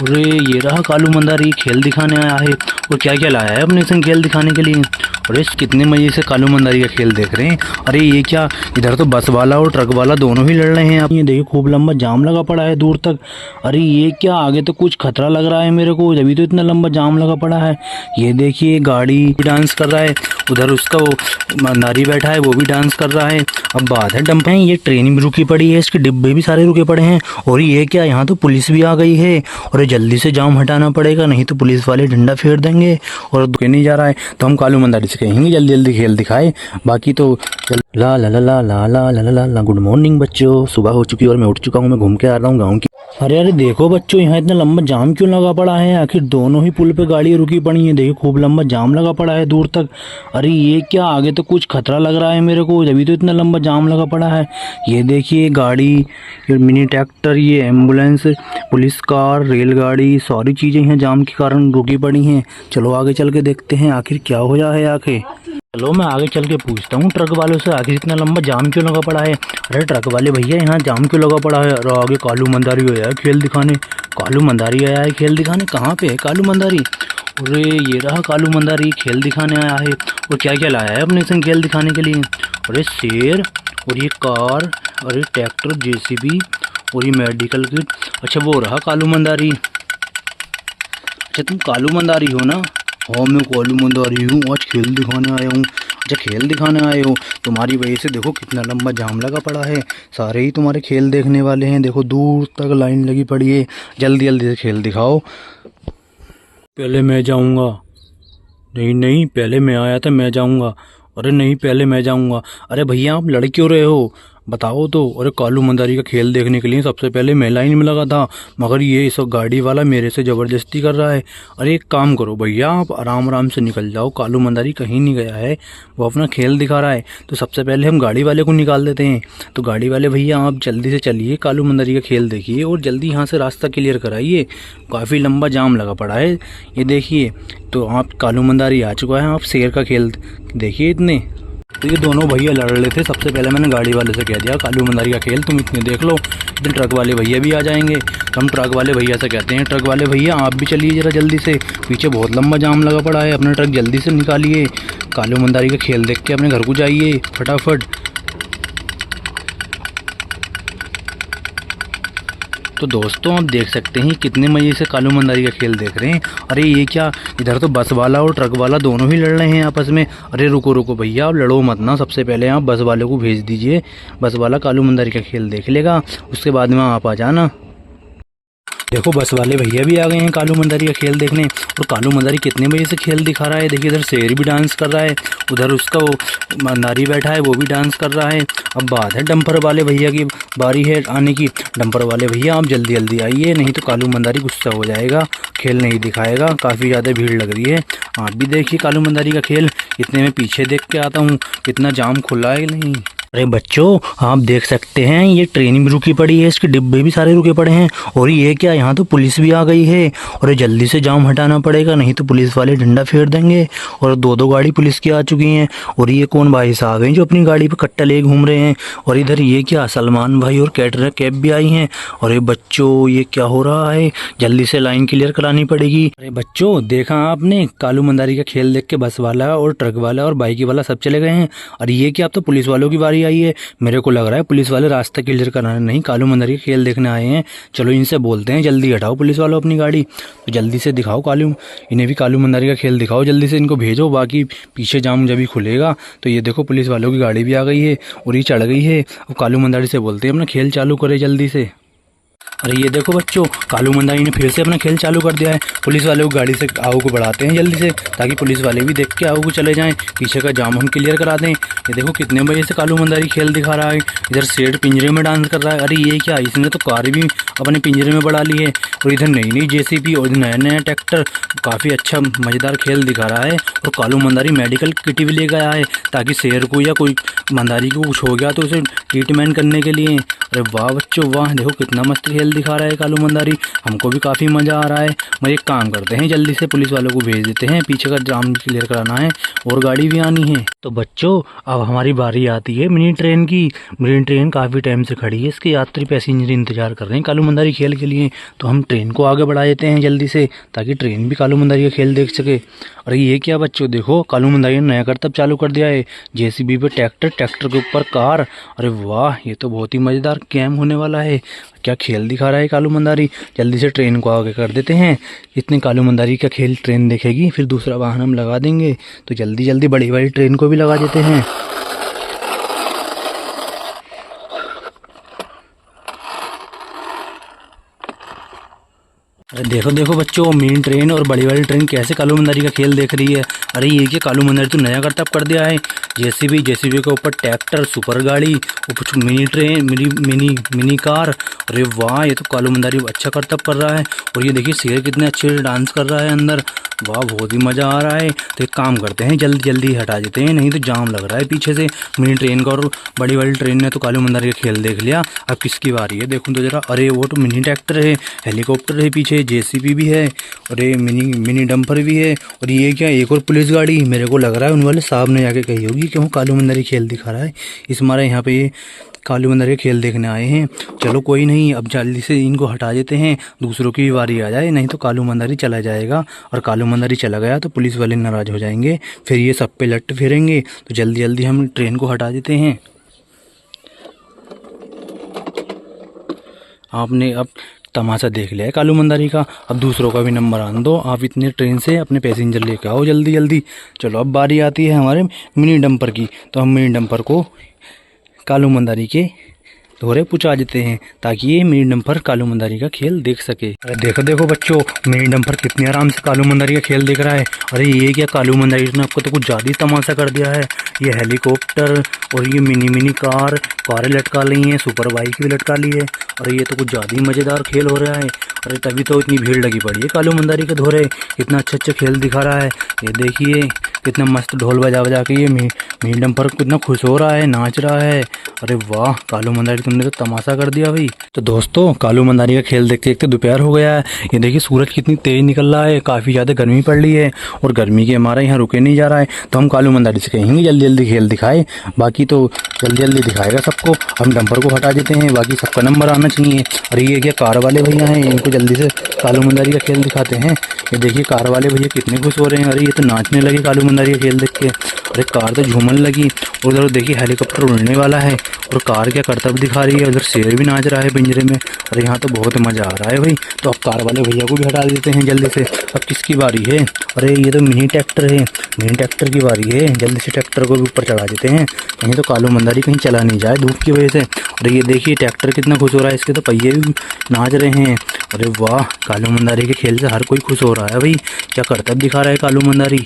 अरे ये रहा कालू मंदारी खेल दिखाने आया है। और क्या क्या लाया है अपने संग खेल दिखाने के लिए। अरे कितने मजे से कालू मंदारी का खेल देख रहे हैं। अरे ये क्या, इधर तो बस वाला और ट्रक वाला दोनों ही लड़ रहे हैं। आप ये देखिए खूब लंबा जाम लगा पड़ा है दूर तक। अरे ये क्या, आगे तो कुछ खतरा लग रहा है मेरे को, जब तो इतना लंबा जाम लगा पड़ा है। ये देखिए गाड़ी डांस कर रहा है, उधर उसका वो मंदारी बैठा है वो भी डांस कर रहा है। अब बात है डंप है, ये ट्रेन भी रुकी पड़ी है, इसके डिब्बे भी सारे रुके पड़े हैं। और ये क्या, यहाँ तो पुलिस भी आ गई है। और जल्दी से जाम हटाना पड़ेगा, नहीं तो पुलिस वाले डंडा फेर देंगे। और दुखे नहीं जा रहा है तो हम कालू मंदारी से कहेंगे जल्दी जल्दी खेल दिखाए। बाकी तो ला ला ला ला ला ला ला ला ला। गुड मॉर्निंग बच्चों, सुबह हो चुकी है और मैं उठ चुका हूँ, मैं घूम के आ रहा हूँ गाँव की। अरे अरे देखो बच्चों, यहाँ इतना लंबा जाम क्यों लगा पड़ा है। आखिर दोनों ही पुल पे गाड़ी रुकी पड़ी है, देखिए खूब लंबा जाम लगा पड़ा है दूर तक। अरे ये क्या, आगे तो कुछ खतरा लग रहा है मेरे को, जब तो इतना लंबा जाम लगा पड़ा है। ये देखिए गाड़ी, ये मिनी ट्रैक्टर, ये एम्बुलेंस, पुलिस कार, रेलगाड़ी, सारी चीज़ें यहाँ जाम के कारण रुकी पड़ी हैं। चलो आगे चल के देखते हैं आखिर क्या हो रहा है आखिर। चलो मैं आगे चल के पूछता हूँ ट्रक वालों से, आखिर इतना लंबा जाम क्यों लगा पड़ा है। अरे ट्रक वाले भैया, यहाँ जाम क्यों लगा पड़ा है। अरे आगे कालू मंदारी आया है खेल दिखाने। कालू मंदारी आया है खेल दिखाने, कहाँ पे है कालू मंदारी। अरे ये रहा कालू मंदारी खेल दिखाने आया है। और क्या क्या लाया है अपने संग खेल दिखाने के लिए। अरे शेर, और ये कार, और ये ट्रैक्टर, जेसीबी, और ये मेडिकल किट। अच्छा वो रहा कालू मंदारी। अच्छा तुम कालू मंदारी हो ना। हाँ मैं कालू मंदारी हूँ, आज खेल दिखाने आया हूँ। अच्छा खेल दिखाने आए हो, तुम्हारी वजह से देखो कितना लंबा जाम लगा पड़ा है। सारे ही तुम्हारे खेल देखने वाले हैं, देखो दूर तक लाइन लगी पड़ी है। जल्दी जल्दी से खेल दिखाओ। पहले मैं जाऊँगा। नहीं नहीं, पहले मैं आया था, मैं जाऊँगा। अरे नहीं, पहले मैं जाऊँगा। अरे भैया आप लड़ क्यों रहे हो, बताओ तो। अरे कालू मंदारी का खेल देखने के लिए सबसे पहले मैं लाइन में लगा था, मगर ये इस गाड़ी वाला मेरे से ज़बरदस्ती कर रहा है। अरे एक काम करो भैया, आप आराम आराम से निकल जाओ, कालू मंदारी कहीं नहीं गया है, वो अपना खेल दिखा रहा है। तो सबसे पहले हम गाड़ी वाले को निकाल देते हैं। तो गाड़ी वाले भैया आप जल्दी से चलिए, कालू मंदारी का खेल देखिए और जल्दी यहाँ से रास्ता क्लियर कराइए, काफ़ी लंबा जाम लगा पड़ा है। ये देखिए, तो आप कालू मंदारी आ चुका है, आप शेर का खेल देखिए इतने। तो ये दोनों भैया लड़ रहे थे, सबसे पहले मैंने गाड़ी वाले से कह दिया कालू मंदारी का खेल तुम इतने देख लो, इतने ट्रक वाले भैया भी आ जाएंगे। तो हम ट्रक वाले भैया से कहते हैं, ट्रक वाले भैया आप भी चलिए ज़रा जल्दी से, पीछे बहुत लंबा जाम लगा पड़ा है, अपना ट्रक जल्दी से निकालिए, कालू मंदारी का खेल देख के अपने घर को जाइए फटाफट। तो दोस्तों आप देख सकते हैं कितने मज़े से कालू मंदारी का खेल देख रहे हैं। अरे ये क्या, इधर तो बस वाला और ट्रक वाला दोनों ही लड़ रहे हैं आपस में। अरे रुको रुको भैया, आप लड़ो मत ना, सबसे पहले आप बस वाले को भेज दीजिए, बस वाला कालू मंदारी का खेल देख लेगा, उसके बाद में आप आ जाना। देखो बस वाले भैया भी आ गए हैं कालू मंदारी का खेल देखने। और कालू मंदारी कितने बजे से खेल दिखा रहा है, देखिए इधर शेर भी डांस कर रहा है, उधर उसका वो मंदारी बैठा है वो भी डांस कर रहा है। अब बात है डंपर वाले भैया की बारी है आने की। डंपर वाले भैया आप जल्दी जल्दी आइए, नहीं तो कालू मंदारी गुस्सा हो जाएगा, खेल नहीं दिखाएगा, काफ़ी ज़्यादा भीड़ लग रही है। आप भी देखिए कालू मंदारी का खेल, इतने में पीछे देख के आता हूँ कितना जाम खुला है नहीं। अरे बच्चों आप देख सकते हैं ये ट्रेन भी रुकी पड़ी है, इसके डिब्बे भी सारे रुके पड़े हैं। और ये क्या, यहाँ तो पुलिस भी आ गई है। और जल्दी से जाम हटाना पड़ेगा, नहीं तो पुलिस वाले डंडा फेर देंगे। और दो दो गाड़ी पुलिस की आ चुकी हैं। और ये कौन भाई साहब हैं जो अपनी गाड़ी पे कट्टा ले घूम रहे हैं। और इधर ये क्या, सलमान भाई और कैटरर कैब भी आई हैं। और ये बच्चों ये क्या हो रहा है, जल्दी से लाइन क्लियर करानी पड़ेगी। अरे बच्चों देखा आपने, कालू मंदारी का खेल देख के बस वाला और ट्रक वाला और बाइक वाला सब चले गए हैं। और ये क्या, अब तो पुलिस वालों की बारी आई है। मेरे को लग रहा है पुलिस वाले रास्ता क्लियर कराने नहीं, कालू मंदारी का खेल देखने आए हैं। चलो इनसे बोलते हैं जल्दी हटाओ पुलिस वालों अपनी गाड़ी, तो जल्दी से दिखाओ कालू, इन्हें भी कालू मंदारी का खेल दिखाओ, जल्दी से इनको भेजो, बाकी पीछे जाम जब भी खुलेगा। तो ये देखो पुलिस वालों की गाड़ी भी आ गई है और ये चढ़ गई है। और कालू मंदारी से बोलते हैं अपना खेल चालू करे जल्दी से। अरे ये देखो बच्चों, कालू मंदारी ने फिर से अपना खेल चालू कर दिया है। पुलिस वाले को गाड़ी से आऊ को बढ़ाते हैं जल्दी से, ताकि पुलिस वाले भी देख के आऊ को चले जाएं, पीछे का जाम हम क्लियर करा दें। ये देखो कितने बजे से कालू मंदारी खेल दिखा रहा है। इधर शेर पिंजरे में डांस कर रहा है। अरे ये क्या, इसने तो कार भी अपने पिंजरे में बढ़ा ली है। और इधर नई नई जेसीबी और नया नया ट्रैक्टर, काफ़ी अच्छा मज़ेदार खेल दिखा रहा है। और कालू मंदारी मेडिकल किट भी ले गया है, ताकि शेर को या कोई मंदारी को कुछ हो गया तो उसे ट्रीटमेंट करने के लिए। अरे वाह बच्चों वाह, देखो कितना मस्त खेल खेल दिखा रहा है कालू मंदारी, हमको भी काफ़ी मज़ा आ रहा है। मगर एक काम करते हैं, जल्दी से पुलिस वालों को भेज देते हैं, पीछे का जाम क्लियर कराना है और गाड़ी भी आनी है। तो बच्चों अब हमारी बारी आती है मिनी ट्रेन की। मिनी ट्रेन काफ़ी टाइम से खड़ी है, इसके यात्री पैसेंजर इंतजार कर रहे हैं कालू मंदारी खेल के लिए। तो हम ट्रेन को आगे बढ़ा देते हैं जल्दी से, ताकि ट्रेन भी कालू मंदारी का खेल देख सके। अरे ये क्या बच्चों, देखो कालू मंदारी ने नया करतब चालू कर दिया है। जेसीबी पे ट्रैक्टर, ट्रैक्टर के ऊपर कार। अरे वाह, ये तो बहुत ही मज़ेदार गेम होने वाला है। क्या खेल दिखा रहा है कालू मंदारी। जल्दी से ट्रेन को आगे कर देते हैं, इतने कालू मंदारी का खेल ट्रेन देखेगी, फिर दूसरा वाहन हम लगा देंगे। तो जल्दी जल्दी बड़ी वाली ट्रेन को भी लगा देते हैं। अरे देखो देखो बच्चों, मिनी ट्रेन और बड़ी वाली ट्रेन कैसे कालू मंदारी का खेल देख रही है। अरे ये क्या, कालू मंदारी तो नया करतब कर दिया है। जेसीबी, जेसीबी के ऊपर ट्रैक्टर, सुपर गाड़ी और कुछ मिनी ट्रेन, मिनी कार। अरे वाह, ये तो कालू मंदारी अच्छा करतब कर रहा है। और ये देखिए शेर कितने अच्छे से डांस कर रहा है अंदर। वाह, बहुत ही मज़ा आ रहा है। तो एक काम करते हैं, जल्दी जल्दी हटा देते हैं, नहीं तो जाम लग रहा है पीछे से मिनी ट्रेन का। और बड़ी वाली ट्रेन ने तो कालू मंदारी का खेल देख लिया, अब किसकी बारी है देखूँ तो जरा। अरे वो तो मिनी ट्रैक्टर है, हेलीकॉप्टर है, पीछे जेसीबी भी है और ये मिनी डंपर भी है। और ये क्या, एक और पुलिस गाड़ी। मेरे को लग रहा है उन वाले साहब ने जाके कही होगी कि वो कालू मंदारी खेल दिखा रहा है, इस हमारे यहाँ पे ये कालू मंदारी का खेल देखने आए हैं। चलो कोई नहीं, अब जल्दी से इनको हटा देते हैं, दूसरों की भी बारी आ जाए, नहीं तो कालू मंदारी चला जाएगा। और कालू मंदारी चला गया तो पुलिस वाले नाराज़ हो जाएंगे, फिर ये सब पे लट फिरेंगे। तो जल्दी जल्दी हम ट्रेन को हटा देते हैं। आपने अब तमाशा देख लिया है कालू मंदारी का, अब दूसरों का भी नंबर आन दो। आप इतने ट्रेन से अपने पैसेंजर लेके आओ जल्दी जल्दी। चलो अब बारी आती है हमारे मिनी डंपर की। तो हम मिनी डंपर को कालू मंदारी के दोहरे पहुँचा देते हैं, ताकि ये मिनी डंपर कालू मंदारी का खेल देख सके। अरे देखो देखो बच्चों, मिनी डंपर कितने आराम से कालू मंदारी का खेल देख रहा है। अरे ये क्या, कालू मंदारी ने आपको तो कुछ ज़्यादा ही तमाशा कर दिया है। ये हेलीकॉप्टर और ये मिनी कार, कारें लटका ली हैं, सुपर बाइक भी लटका ली है। और ये तो कुछ ज़्यादा ही मज़ेदार खेल हो रहा है। अरे तभी तो इतनी भीड़ लगी पड़ी है कालू मंदारी के दोहरे, इतना अच्छा खेल दिखा रहा है। ये देखिए कितना मस्त ढोल बजा बजा के ये मिनी डंपर कितना खुश हो रहा है, नाच रहा है। अरे वाह कालू मंदारी, तुमने तो तमाशा कर दिया भाई। तो दोस्तों कालू मंदारी का खेल देखते देखते दोपहर हो गया है। ये देखिए सूरज कितनी तेज निकल रहा है, काफ़ी ज़्यादा गर्मी पड़ रही है और गर्मी के हमारा यहाँ रुके नहीं जा रहा है। तो हम कालू मंदारी से कहेंगे जल्दी जल्दी खेल दिखाए, बाकी तो जल्दी जल्दी दिखाएगा सबको। हम डंपर को हटा देते हैं, बाकी सबका नंबर आना चाहिए। अरे ये क्या, कार वाले भैया हैं, इनको जल्दी से कालू मंदारी का खेल दिखाते हैं। ये देखिए कार वाले भैया कितने खुश हो रहे हैं। अरे ये तो नाचने लगे कालू मंदारी का खेल देख के। अरे कार तो झूमने लगी। उधर देखिए हेलीकॉप्टर उड़ने वाला है और कार क्या करतब दिखा रही है, उधर शेर भी नाच रहा है पिंजरे में। और यहाँ तो बहुत मज़ा आ रहा है भाई। तो अब कार वाले भैया को भी हटा देते हैं जल्दी से। अब किसकी बारी है। अरे ये तो मिनी ट्रैक्टर है, मिनी ट्रैक्टर की बारी है। जल्दी से ट्रैक्टर को भी ऊपर चढ़ा देते हैं, कहीं तो कालू मंदारी कहीं चला नहीं जाए धूप की वजह से। और ये देखिए ट्रैक्टर कितना खुश हो रहा है, इसके तो पहिए भी नाच रहे हैं। अरे वाह, कालू मंदारी के खेल से हर कोई खुश हो रहा है भाई। क्या करतब दिखा रहा है कालू मंदारी।